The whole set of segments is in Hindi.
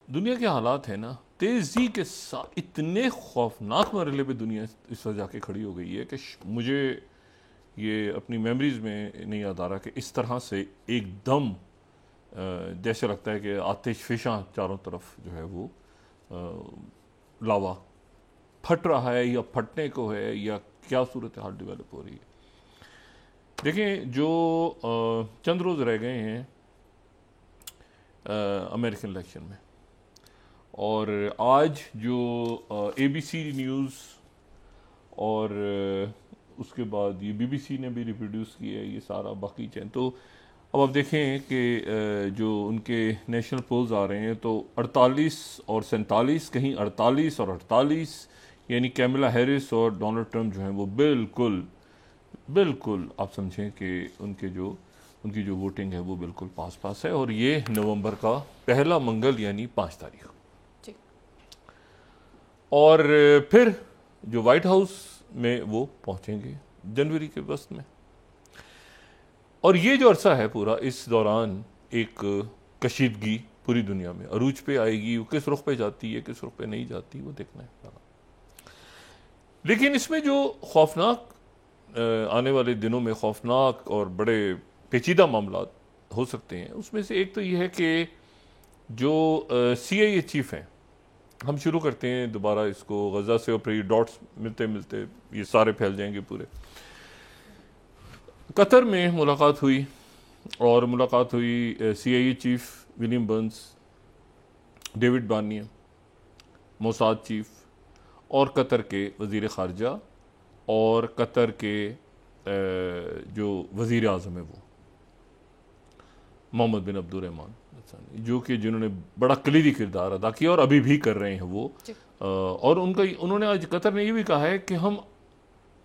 दुनिया के हालात है ना, तेज़ी के साथ इतने खौफनाक मरहले पे दुनिया इस वजह जाके खड़ी हो गई है कि मुझे ये अपनी मेमोरीज़ में नहीं याद आ रहा कि इस तरह से एकदम जैसे लगता है कि आतिश फिशां चारों तरफ जो है वो लावा फट रहा है या फटने को है या क्या सूरत हाल डेवलप हो रही है। देखें, जो चंद रोज़ रह गए हैं अमेरिकन इलेक्शन में, और आज जो ABC न्यूज़ और उसके बाद ये BBC ने भी रिप्रोड्यूस किया है, ये सारा बाकी चैन, तो अब आप देखें कि जो उनके नेशनल पोल्स आ रहे हैं तो 48 और 47, कहीं 48 और 48, यानी कैमला हैरिस और डोनाल्ड ट्रंप जो हैं वो बिल्कुल बिल्कुल आप समझें कि उनकी जो वोटिंग है वो बिल्कुल पास पास है। और ये नवंबर का पहला मंगल यानी 5 तारीख। और फिर जो वाइट हाउस में वो पहुंचेंगे जनवरी के वस्त में। और ये जो अरसा है पूरा, इस दौरान एक कशीदगी पूरी दुनिया में अरूज पे आएगी। वो किस रुख पे जाती है, किस रुख पे नहीं जाती, वो देखना है। लेकिन इसमें जो खौफनाक आने वाले दिनों में खौफनाक और बड़े पेचीदा मामला हो सकते हैं, उसमें से एक तो ये है कि जो CIA चीफ हैं, हम शुरू करते हैं दोबारा इसको गजा से, और फिर ये डॉट्स मिलते मिलते ये सारे फैल जाएंगे पूरे। कतर में मुलाकात हुई, और मुलाकात हुई CIA chief William Burns, David Barnier Mossad chief, और कतर के वज़ीर ख़ारजा, और कतर के जो वज़ीर आज़म है वो मोहम्मद बिन अब्दुर्रहमान, जो कि जिन्होंने बड़ा कलीदी किरदार अदा किया और अभी भी कर रहे हैं वो। और उन्होंने आज कतर ने ये भी कहा है कि हम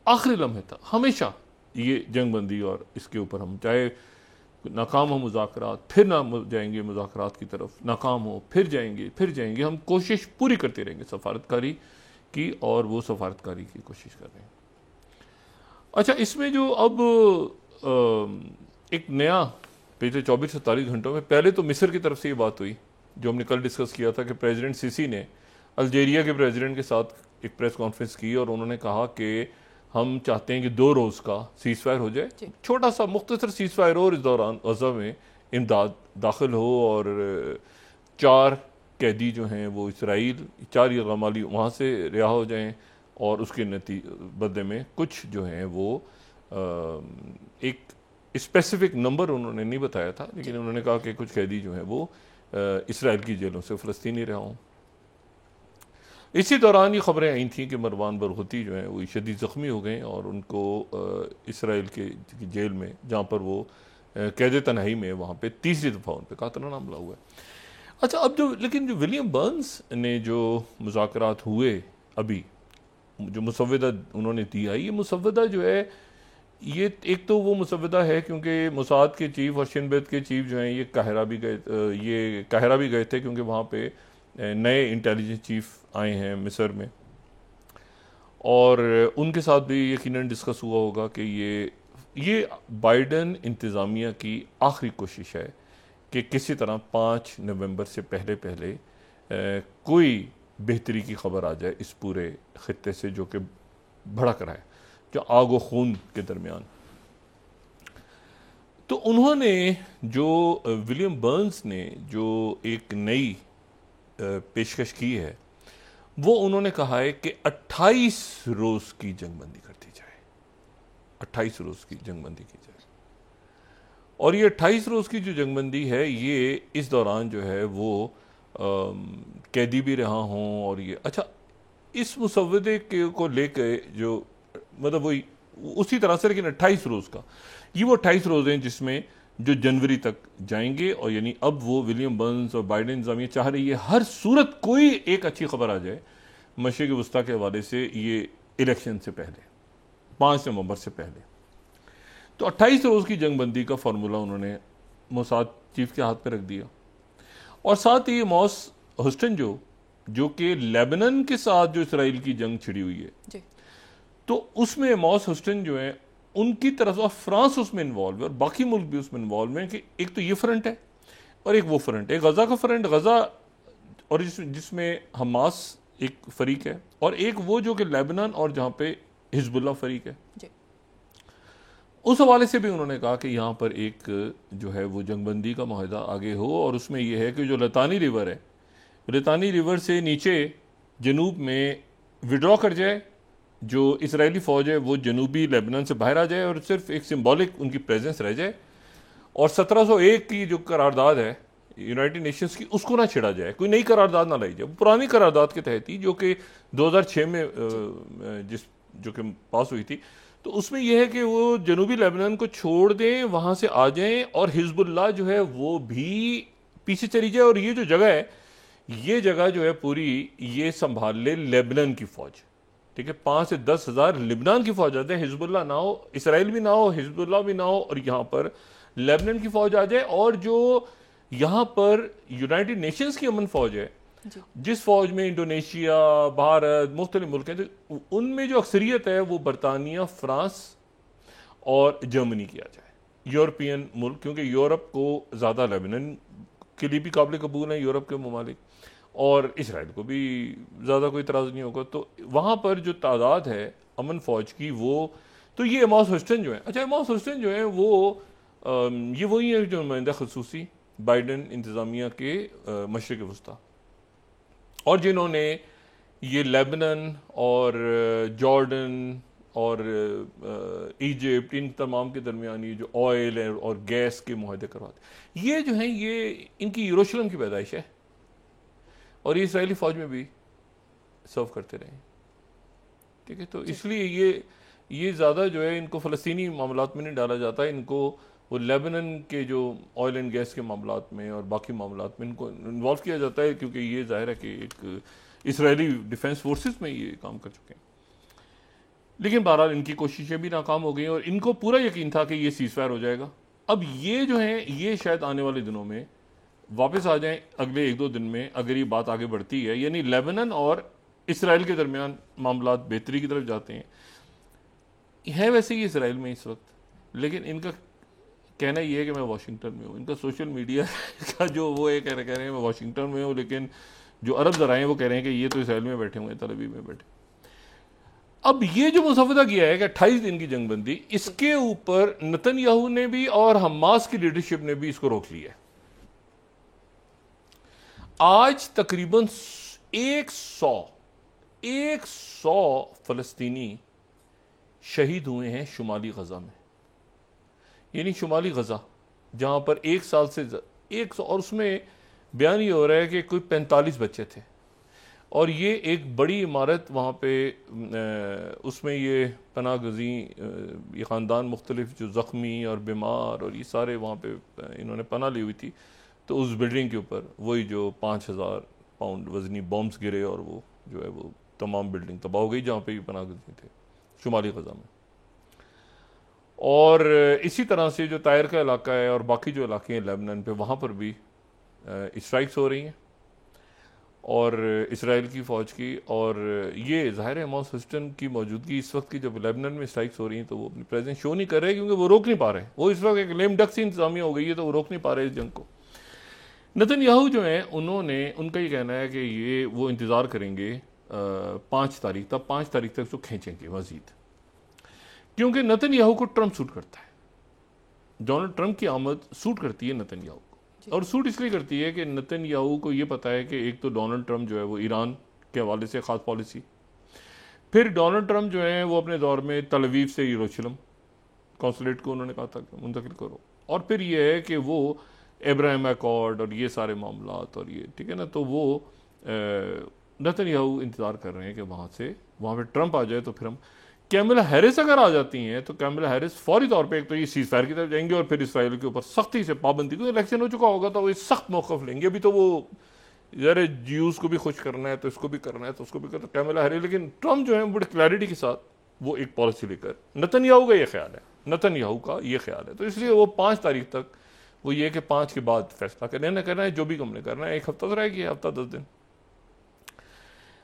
आखिरी लम्हे तक हमेशा ये जंग बंदी और इसके ऊपर, हम चाहे नाकाम हो मुज़ाकरात, फिर ना जाएंगे मुज़ाकरात की तरफ, नाकाम हो फिर जाएंगे, हम कोशिश पूरी करते रहेंगे सफारतकारी की, और वो सफारतकारी की कोशिश कर रहे हैं। अच्छा, इसमें जो अब एक नया पिछले 24-47 घंटों में, पहले तो मिस्र की तरफ से ये बात हुई जो हमने कल डिस्कस किया था कि प्रेसिडेंट सीसी ने अल्जीरिया के प्रेसिडेंट के साथ एक प्रेस कॉन्फ्रेंस की, और उन्होंने कहा कि हम चाहते हैं कि 2 रोज़ का सीज़ फायर हो जाए, छोटा सा मुख्तसर सीज़ फायर हो, और इस दौरान गज़ा में इमदाद दाखिल हो, और 4 कैदी जो हैं वो इसराइल, 4 यरगमाली वहाँ से रिहा हो जाएं, और उसके बदले में कुछ जो हैं वो एक स्पेसिफिक नंबर उन्होंने नहीं बताया था, लेकिन उन्होंने कहा कि कुछ कैदी जो हैं वो इसराइल की जेलों से फ़लस्तीनी रिहा हों। इसी दौरान ये खबरें आई थीं कि मरवान बरगुती जो हैं वो शदीद ज़ख्मी हो गए, और उनको इसराइल के जेल में, जहाँ पर वो कैद तन्हाई में, वहाँ पे तीसरी दफ़ा उन पर कातलाना हमला हुआ है। अच्छा, अब लेकिन जो विलियम बर्न्स ने जो मुज़ाकरात हुए अभी, जो मुसव्वदा उन्होंने दिया, ये मुसव्वदा जो है, ये एक तो वो मुसव्वदा है क्योंकि मोसाद के चीफ और शिनबेत के चीफ जो हैं ये काहिरा भी गए थे, क्योंकि वहाँ पे नए इंटेलिजेंस चीफ आए हैं मिस्र में, और उनके साथ भी यकीनन डिस्कस हुआ होगा कि ये बाइडन इंतज़ामिया की आखिरी कोशिश है कि किसी तरह 5 नवंबर से पहले कोई बेहतरी की खबर आ जाए इस पूरे खित्ते से, जो कि भड़क रहा है, जो आग व खून के दरमियान। तो उन्होंने जो विलियम बर्न्स ने जो एक नई पेशकश की है, वो उन्होंने कहा है कि 28 रोज़ की जंगबंदी कर दी जाए, 28 रोज़ की जंगबंदी की जाए। और ये 28 रोज़ की जो जंगबंदी है, ये इस दौरान जो है वो कैदी भी रहा हों, और ये अच्छा, इस मुसव्वदे को लेकर जो मतलब वही उसी तरह से, लेकिन 28 रोज़ का, ये वो 28 रोज़ हैं जिसमें जो जनवरी तक जाएंगे, और यानी अब वो विलियम बर्न्स और बाइडेन इंतज़ामिया चाह रही है हर सूरत कोई एक अच्छी खबर आ जाए मशरिक़ वस्ता के हवाले से, ये इलेक्शन से पहले, 5 नवंबर से पहले। तो 28 रोज़ की जंगबंदी का फार्मूला उन्होंने मोसाद चीफ के हाथ पे रख दिया, और साथ ही मॉस हुस्टन जो कि लेबनान के साथ जो इसराइल की जंग छिड़ी हुई है, तो उसमें मॉस हुस्टन जो है उनकी तरफ, और फ्रांस उसमें इन्वॉल्व है, और बाकी मुल्क भी उसमें इन्वॉल्व हैं, कि एक तो ये फ्रंट है और एक वो फ्रंट है, गज़ा का फ्रंट। गज़ा और जिसमें हमास एक फरीक है और एक वो जो कि लेबनान और जहाँ पे हिजबुल्ला फरीक है जी। उस हवाले से भी उन्होंने कहा कि यहाँ पर एक जो है वो जंगबंदी का माहिदा आगे हो और उसमें यह है कि जो लतानी रिवर है, लतानी रिवर से नीचे जनूब में विड्रॉ कर जाए, जो इसराइली फ़ौज है वो जनूबी लेबनान से बाहर आ जाए और सिर्फ एक सिंबॉलिक उनकी प्रेजेंस रह जाए, और 1701 की जो करारदाद है यूनाइटेड नेशंस की उसको ना छिड़ा जाए, कोई नई करारदाद ना लाई जाए, पुरानी करारदाद के तहत ही जो कि 2006 में जो कि पास हुई थी। तो उसमें यह है कि वो जनूबी लेबनान को छोड़ दें, वहां से आ जाएं और हिजबुल्लाह जो है वो भी पीछे चली जाए, और ये जो जगह है, ये जगह जो है पूरी ये संभाल ले लेबनान की फौज। ठीक है, 5 से 10 हज़ार लिबनान की फौज आ जाए, हिजबुल्लाह ना हो, इसराइल भी ना हो, हिजबुल्लाह भी ना हो, और यहाँ पर लेबनान की फौज आ जाए। और जो यहाँ पर यूनाइटेड नेशंस की अमन फौज है, जिस फौज में इंडोनेशिया, भारत, मुख्तलिफ मुल्क हैं, तो उनमें जो अक्सरियत है वो बरतानिया, फ्रांस और जर्मनी की आ जाए, यूरोपियन मुल्क, क्योंकि यूरोप को ज़्यादा लेबनान के लिए भी काबिल कबूल है यूरोप के ममालिक, और इसराइल को भी ज़्यादा कोई इतराज़ नहीं होगा। तो वहाँ पर जो तादाद है अमन फ़ौज की वो, तो ये एमॉस होस्टन जो है, अच्छा एमॉस होस्टन जो है वो ये वही है जो नुमाइंदा खसूसी बाइडन इंतज़ामिया के मशरिक़ वस्ता, और जिन्होंने ये लेबनान और जॉर्डन और इजिप्ट, इन तमाम के दरमियान ये जो ऑयल और गैस के मुआहदे करवाते, ये जो हैं ये इनकी यरूशलेम की पैदाइश है, और ये इसराइली फ़ौज में भी सर्व करते रहे। ठीक है, तो इसलिए ये ज़्यादा जो है इनको फ़लस्तीनी मामलात में नहीं डाला जाता, इनको वो लेबनान के जो ऑयल एंड गैस के मामलात में और बाकी मामलात में इनको इन्वॉल्व किया जाता है, क्योंकि ये जाहिर है कि एक इसराइली डिफेंस फोर्सेस में ये काम कर चुके हैं। लेकिन बहरहाल इनकी कोशिशें भी नाकाम हो गई और इनको पूरा यकीन था कि ये सीज़फायर हो जाएगा। अब ये जो है ये शायद आने वाले दिनों में वापस आ जाएं, अगले 1-2 दिन में, अगर ये बात आगे बढ़ती है, यानी लेबनान और इसराइल के दरमियान मामलात बेहतरी की तरफ जाते हैं। है वैसे ही इसराइल में इस वक्त, लेकिन इनका कहना ये है कि मैं वाशिंगटन में हूँ। इनका सोशल मीडिया का जो वो है, कह रहे हैं मैं वाशिंगटन में हूँ, लेकिन जो अरब ज़राए हैं वो कह रहे हैं कि ये तो इसराइल में बैठे हुए हैं, तल अवीव में बैठे। अब ये जो मुसवदा किया है कि 28 दिन की जंगबंदी, इसके ऊपर नेतन्याहू ने भी और हमास की लीडरशिप ने भी इसको रोक लिया है। आज तकरीबन 100 फलस्तीनी शहीद हुए हैं शुमाली गजा में, यानी शुमाली गजा जहां पर 1 साल से 100, और उसमें बयान ये हो रहा है कि कोई 45 बच्चे थे, और ये एक बड़ी इमारत वहाँ पे उसमें ये पनाह गज़ी ये ख़ानदान मुख्तलिफ जो ज़ख्मी और बीमार और ये सारे वहाँ पे इन्होंने पनाह ली हुई थी। तो उस बिल्डिंग के ऊपर वही जो 5000 पाउंड वजनी बॉम्ब्स गिरे और वो जो है वो तमाम बिल्डिंग तबाह हो गई जहाँ पे ये पनाह गज़ी थे शुमाली गजा में। और इसी तरह से जो तायर का इलाका है और बाकी जो इलाके हैं लेबनान पे, वहाँ पर भी स्ट्राइक्स हो रही हैं और इसराइल की फ़ौज की, और ये ज़ाहिर है एमॉस होस्टन की मौजूदगी इस वक्त की जब लेबनान में स्ट्राइक्स हो रही हैं तो वो अपनी प्रेजेंस शो नहीं कर रहे क्योंकि वो रोक नहीं पा रहे। वो इस वक्त एक लेम डक सी इंतजामिया हो गई है तो वो रोक नहीं पा रहे इस जंग को। नेतन्याहू जो है उनका ये कहना है कि ये वो इंतज़ार करेंगे 5 तारीख तक, 5 तारीख तक तो खींचेंगे मजीद, क्योंकि नेतन्याहू को ट्रंप सूट करता है। डोनाल्ड ट्रंप की आमद सूट करती है नेतन्याहू को, और सूट इसलिए करती है कि नेतन्याहू को ये पता है कि एक तो डोनाल्ड ट्रंप जो है वो ईरान के हवाले से ख़ास पॉलिसी, फिर डोनाल्ड ट्रंप जो है वो अपने दौर में तल अवीव से यरूशलेम कौंसलेट को उन्होंने कहा था कि मुंतकिल करो, और फिर ये है कि वो अब्राहम अकॉर्ड और ये सारे मामलात और ये, ठीक है ना, तो वो नेतन्याहू इंतज़ार कर रहे हैं कि वहाँ पे ट्रंप आ जाए तो फिर हम, कैमला हैरिस अगर आ जाती हैं तो कैमला हैरिस फौरी तौर पे एक तो ये सीज़फायर की तरफ जाएंगे और फिर इसराइल के ऊपर सख्ती से पाबंदी, क्योंकि इलेक्शन हो चुका होगा तो वो सख्त मौक़िफ़ लेंगे। अभी तो वो यार ज्यूज़ को भी खुश करना है तो इसको भी करना है तो उसको भी करना है कैमला हैरिस, लेकिन ट्रंप जो है बड़ी क्लैरिटी के साथ वो एक पॉलिसी लेकर, नेतन्याहू का ये ख्याल है, नेतन्याहू का ये ख्याल है, तो इसलिए वो 5 तारीख तक वो ये कि 5 के बाद फैसला करना है जो भी हमने करना है। 1 हफ्ता तो रहेगी, हफ्ता 10 दिन।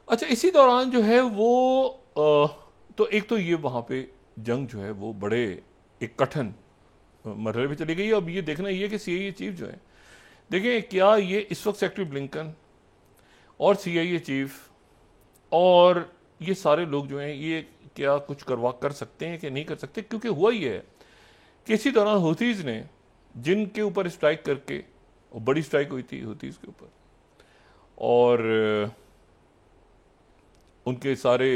अच्छा, इसी दौरान जो है वो तो एक तो ये वहाँ पे जंग जो है वो बड़े एक कठिन मरहले पे चली गई। अब ये देखना ये कि CIA चीफ जो है, देखें क्या ये इस वक्त सेक्रेटरी ब्लिंकन और CIA चीफ और ये सारे लोग जो हैं ये क्या कुछ कर सकते हैं कि नहीं कर सकते, क्योंकि हुआ ये है कि इसी दौरान हुतीज़ ने जिनके ऊपर स्ट्राइक करके, और बड़ी स्ट्राइक हुई थी हुतीज़ के ऊपर, और उनके सारे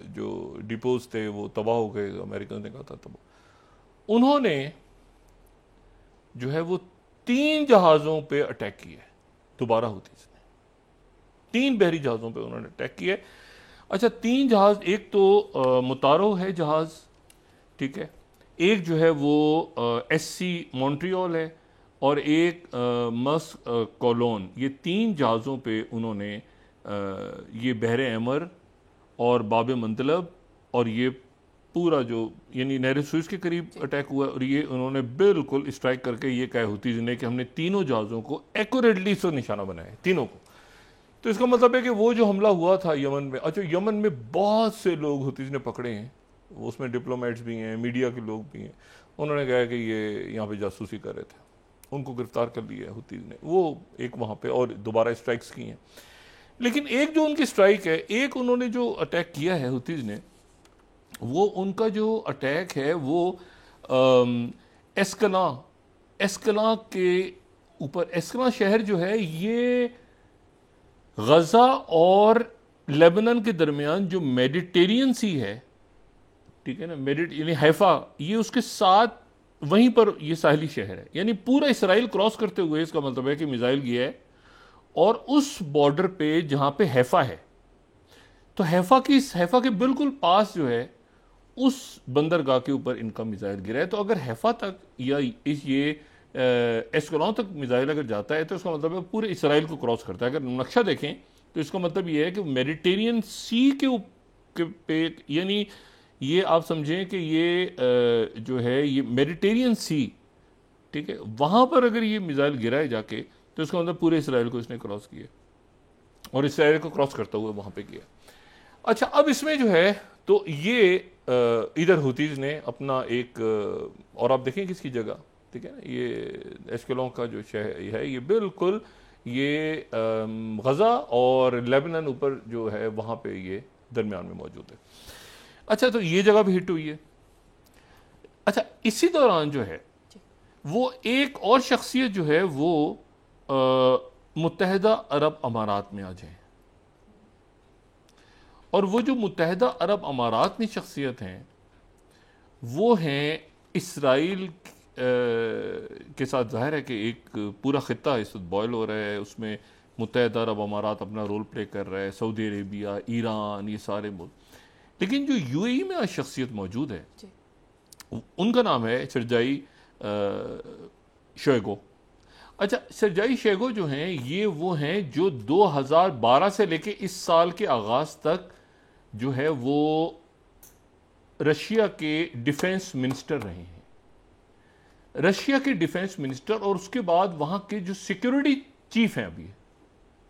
जो डिपोज थे वो तबाह हो गए, अमेरिकन ने कहा था तबाह, उन्होंने जो है वो 3 जहाज़ों पे अटैक किया है दोबारा हुतीज़ ने, 3 बहरी जहाज़ों पे उन्होंने अटैक किया है। अच्छा, 3 जहाज़, एक तो मुतारो है जहाज़, ठीक है, एक जो है वो SC मॉन्ट्रियल है, और एक मस्क कोलोन। ये 3 जहाज़ों पे उन्होंने ये बहरे अमर और बाब मंतलब और ये पूरा जो यानी नहर सुइस के करीब अटैक हुआ, और ये उन्होंने बिल्कुल स्ट्राइक करके ये कहा हुतीज़ ने कि हमने तीनों जहाज़ों को एक्यूरेटली से निशाना बनाया, तीनों को। तो इसका मतलब है कि वो जो हमला हुआ था यमन में, अच्छा यमन में बहुत से लोग हुतीज़ ने पकड़े हैं, उसमें डिप्लोमेट्स भी हैं, मीडिया के लोग भी हैं, उन्होंने कहा कि ये यहाँ पे जासूसी कर रहे थे, उनको गिरफ्तार कर लिया है हुतीज़ ने, वो एक वहाँ पे और दोबारा स्ट्राइक्स की हैं। लेकिन एक जो उनकी स्ट्राइक है, एक उन्होंने जो अटैक किया है हुतीज़ ने, वो उनका जो अटैक है वो एस्कला के ऊपर, एस्कला शहर जो है ये गजा और लेबनान के दरमियान जो मेडिटेरियन सी है, ठीक है ना, यानी हैफा, ये उसके साथ वहीं पर ये साहिली शहर है, यानी पूरा इसराइल क्रॉस करते हुए इसका मतलब है कि मिसाइल गया है, और उस बॉर्डर पे जहां पे हैफा है, तो हैफा के बिल्कुल पास जो है उस बंदरगाह के ऊपर इनका मिसाइल गिरा है। तो अगर हैफा तक या ये एस्कलॉन तक मिसाइल अगर जाता है तो इसका मतलब है पूरे इसराइल को क्रॉस करता है। अगर नक्शा देखें तो इसका मतलब ये है कि मेडिटेरियन सी के पे, यानी ये आप समझें कि ये जो है ये मेडिटेरियन सी, ठीक है, वहां पर अगर ये मिसाइल गिरा है जाके तो इसका मतलब पूरे इसराइल को इसने क्रॉस किया, और इसराइल को क्रॉस करता हुआ वहां पे किया। अच्छा, अब इसमें जो है तो ये इधर हुतीज़ ने अपना एक, और आप देखें किसकी जगह, ठीक है ना, ये एस्कलोन का जो शहर है ये बिल्कुल ये गजा और लेबनान ऊपर जो है वहां पे ये दरमियान में मौजूद है। अच्छा, तो ये जगह भी हिट हुई है। अच्छा, इसी दौरान जो है वो एक और शख्सियत जो है वो मुत्तहिदा अरब अमारात में आ जाए, और वो जो मुत्तहिदा अरब अमारात में शख्सियत हैं वो हैं इसराइल के साथ। जाहिर है कि एक पूरा खिता इस वक्त बॉयल हो रहा है, उसमें मुत्तहिदा अरब अमारात अपना रोल प्ले कर रहा है, सऊदी अरेबिया, ईरान, ये सारे मुल्क। लेकिन जो UAE में आज शख्सियत मौजूद है उनका नाम है शरजाई शोएगो। अच्छा, शरजाई शेगो जो हैं ये वो हैं जो 2012 से लेके इस साल के आगाज तक जो है वो रशिया के डिफेंस मिनिस्टर रहे हैं, रशिया के डिफेंस मिनिस्टर, और उसके बाद वहां के जो सिक्योरिटी चीफ हैं अभी,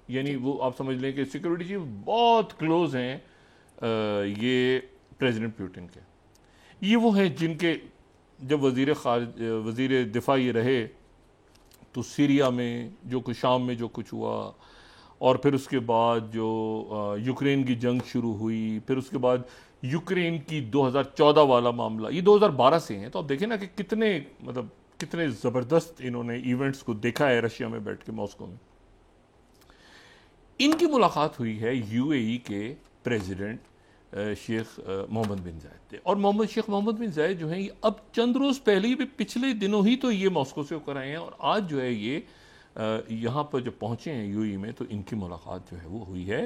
यानी वो आप समझ लें कि सिक्योरिटी चीफ बहुत क्लोज हैं ये प्रेसिडेंट पुतिन के। ये वो हैं जिनके जब वजीर दिफा ये रहे तो सीरिया में जो कुछ, शाम में जो कुछ हुआ, और फिर उसके बाद जो यूक्रेन की जंग शुरू हुई, फिर उसके बाद यूक्रेन की 2014 वाला मामला, ये 2012 से हैं। तो आप देखें ना कि कितने मतलब कितने ज़बरदस्त इन्होंने इवेंट्स को देखा है रशिया में बैठ के, मॉस्को में। इनकी मुलाकात हुई है UAE के प्रेसिडेंट शेख मोहम्मद बिन जायद थे, और शेख मोहम्मद बिन जायद जो हैं ये अब चंद रोज़ पहले ही, पिछले दिनों ही तो ये मॉस्को से होकर आए हैं, और आज जो है ये यहाँ पर जब पहुँचे हैं UAE में तो इनकी मुलाकात जो है वो हुई है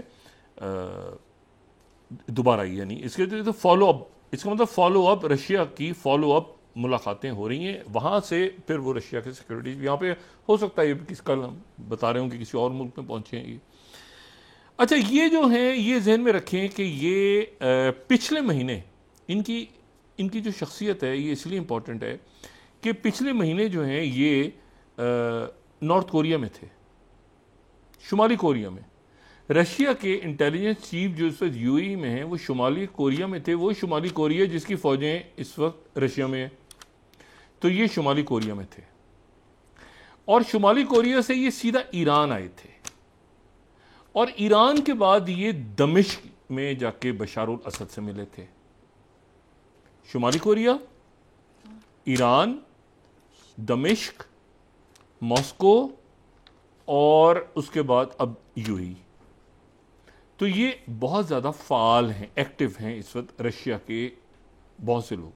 दोबारा, यानी इसके तो फॉलो अप, इसका मतलब फॉलो अप, रशिया की फॉलो अप मुलाकातें हो रही हैं वहाँ से। फिर वो रशिया के सिक्योरिटी यहाँ पे हो सकता है ये कल हम बता रहे हों कि किसी और मुल्क में पहुँचे हैं ये। अच्छा, ये जो हैं ये जहन में रखें कि ये पिछले महीने इनकी जो शख्सियत है ये इसलिए इम्पोर्टेंट है कि पिछले महीने जो हैं ये नॉर्थ कोरिया में थे, शुमाली कोरिया में। रशिया के इंटेलिजेंस चीफ जो इस वक्त UAE में हैं वो शुमाली कोरिया में थे, वो शुमाली कोरिया जिसकी फ़ौजें इस वक्त रशिया में हैं, तो ये शुमाली कोरिया में थे, और शुमाली कोरिया से ये सीधा ईरान आए थे, और ईरान के बाद ये दमिश्क में जाके बशारुल असद से मिले थे। शुमाली कोरिया, ईरान, दमिश्क, मॉस्को और उसके बाद अब यूएई। तो ये बहुत ज़्यादा फाल हैं, एक्टिव हैं इस वक्त रशिया के बहुत से लोग।